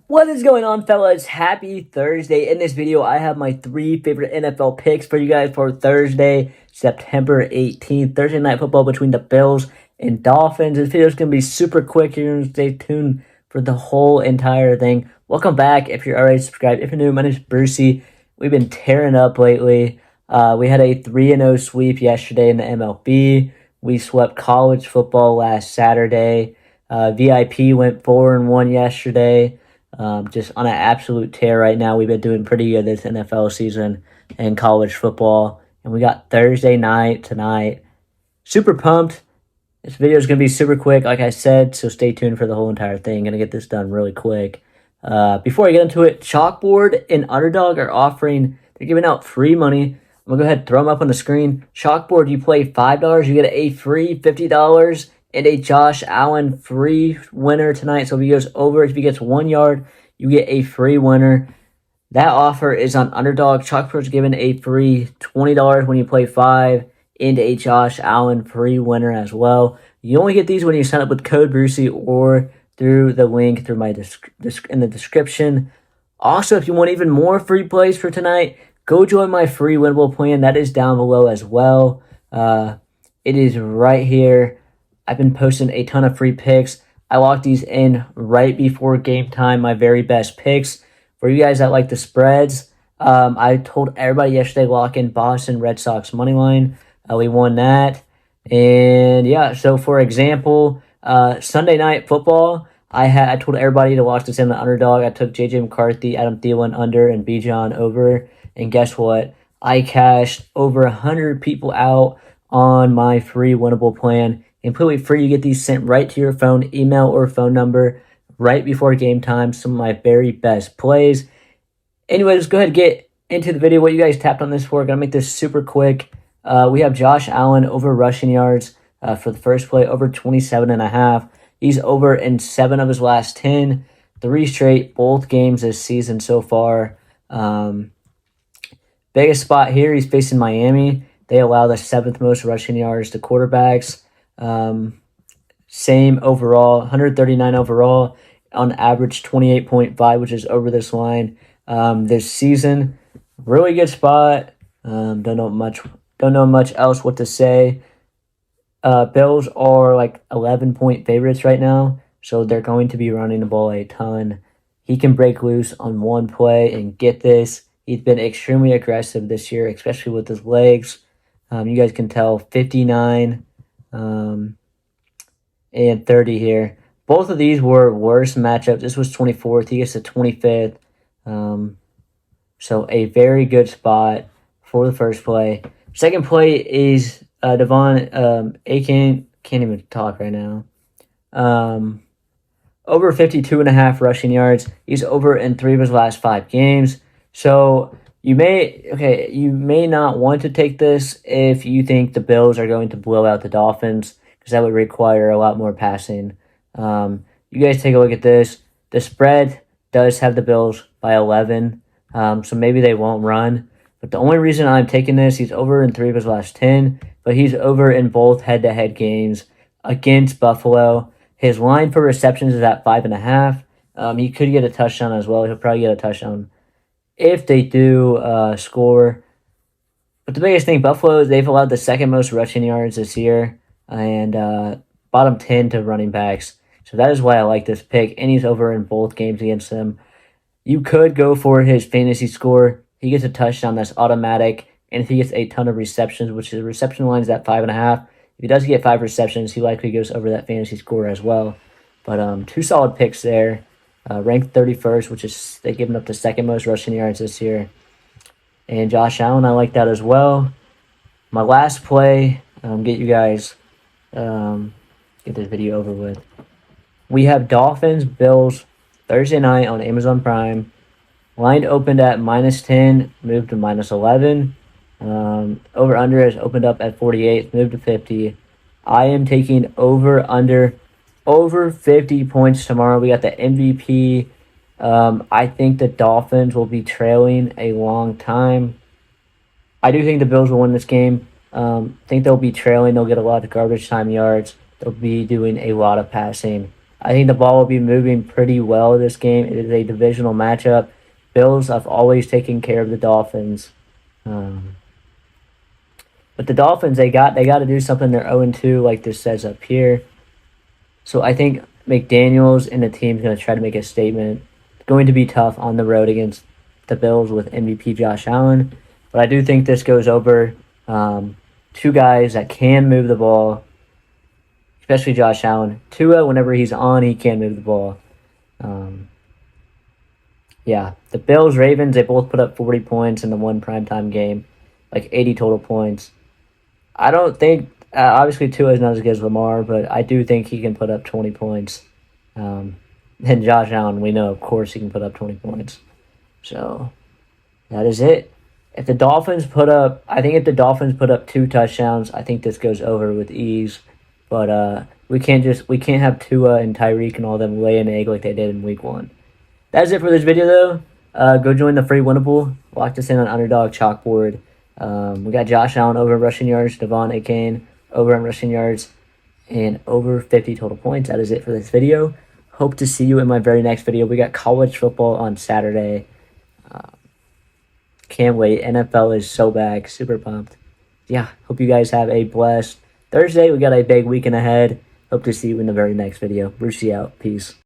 What is going on, fellas? Happy Thursday. In this video, I have my 3 favorite NFL picks for you guys for Thursday, September 18th. Thursday night football between the Bills and Dolphins. This video is going to be super quick. You're going to stay tuned for the whole entire thing. Welcome back if you're already subscribed. If you're new, my name is Brucey. We've been tearing up lately. We had a 3-0 sweep yesterday in the MLB. We swept college football last Saturday. VIP went 4-1 yesterday. Just on an absolute tear right now. We've been doing pretty good this NFL season and college football. And we got Thursday night tonight. Super pumped. This video is going to be super quick, like I said, so stay tuned for the whole entire thing. Going to get this done really quick. Before I get into it, Chalkboard and Underdog are they're giving out free money. I'm going to go ahead and throw them up on the screen. Chalkboard, you play $5, you get a free $50 and a Josh Allen free winner tonight. So if he goes over, if he gets 1 yard, you get a free winner. That offer is on Underdog. Chalkboard's giving a free $20 when you play 5 and a Josh Allen free winner as well. You only get these when you sign up with code Brucey or through the link through my in the description. Also, if you want even more free plays for tonight, go join my free winnable plan. That is down below as well. It is right here. I've been posting a ton of free picks. I locked these in right before game time, my very best picks. For you guys that like the spreads, I told everybody yesterday lock in Boston Red Sox money line. We won that. And yeah, so for example, Sunday night football, I told everybody to watch this in the Underdog. I took JJ McCarthy, Adam Thielen under, and Bijan over. And guess what? I cashed over 100 people out on my free winnable plan. Completely free. You get these sent right to your phone, email or phone number right before game time. Some of my very best plays. Anyways, go ahead and get into the video. What you guys tapped on this for. Gonna make this super quick. We have Josh Allen over rushing yards for the first play, over 27.5. He's over in 7 of his last 10. 3 straight, both games this season so far. Biggest spot here, he's facing Miami. They allow the 7th most rushing yards to quarterbacks. Same overall, 139 overall, on average 28.5, which is over this line this season. Really good spot. Don't know much else what to say. Bills are like 11-point favorites right now, so they're going to be running the ball a ton. He can break loose on one play and get this. He's been extremely aggressive this year, especially with his legs. You guys can tell 59 and 30 here. Both of these were worse matchups. This was 24th. He gets the 25th. So a very good spot for the first play. Second play is Achane. Can't even talk right now. Over 52.5 rushing yards. He's over in 3 of his last 5 games. So you may not want to take this if you think the Bills are going to blow out the Dolphins, because that would require a lot more passing. You guys take a look at this. The spread does have the Bills by 11, so maybe they won't run. But the only reason I'm taking this, he's over in 3 of his last 10, but he's over in both head-to-head games against Buffalo. His line for receptions is at 5.5. He could get a touchdown as well. He'll probably get a touchdown if they do score. But the biggest thing, Buffalo, they've allowed the 2nd most rushing yards this year, and bottom 10 to running backs. So that is why I like this pick, and he's over in both games against them. You could go for his fantasy score. He gets a touchdown, that's automatic, and if he gets a ton of receptions, which the reception line is at 5.5, if he does get 5 receptions, he likely goes over that fantasy score as well. But 2 solid picks there. Ranked 31st, which is they've given up the 2nd most rushing yards this year. And Josh Allen, I like that as well. My last play, get you guys get this video over with. We have Dolphins, Bills, Thursday night on Amazon Prime. Line opened at -10, moved to -11. Over-under has opened up at 48, moved to 50. I am taking over 50 points tomorrow. We got the MVP. I think the Dolphins will be trailing a long time. I do think the Bills will win this game. Think they'll be trailing. They'll get a lot of garbage time yards. They'll be doing a lot of passing. I think the ball will be moving pretty well this game. It is a divisional matchup. Bills have always taken care of the Dolphins. But the Dolphins, they got to do something. They're 0-2, like this says up here. So I think McDaniels and the team's going to try to make a statement. It's going to be tough on the road against the Bills with MVP Josh Allen. But I do think this goes over. Two guys that can move the ball, especially Josh Allen. Tua, whenever he's on, he can move the ball. Yeah, the Bills, Ravens, they both put up 40 points in the one primetime game, like 80 total points. I don't think, obviously Tua is not as good as Lamar, but I do think he can put up 20 points. And Josh Allen, we know, of course, he can put up 20 points. So that is it. If the Dolphins put up 2 touchdowns, I think this goes over with ease. But we can't have Tua and Tyreek and all them lay an egg like they did in week 1. That's it for this video, though. Go join the free winnable. Lock this in on Underdog Chalkboard. We got Josh Allen over rushing yards, Achane over in rushing yards, and over 50 total points. That is it for this video. Hope to see you in my very next video. We got college football on Saturday. Can't wait. NFL is so back. Super pumped. Yeah, hope you guys have a blessed Thursday. We got a big weekend ahead. Hope to see you in the very next video. Brucey out. Peace.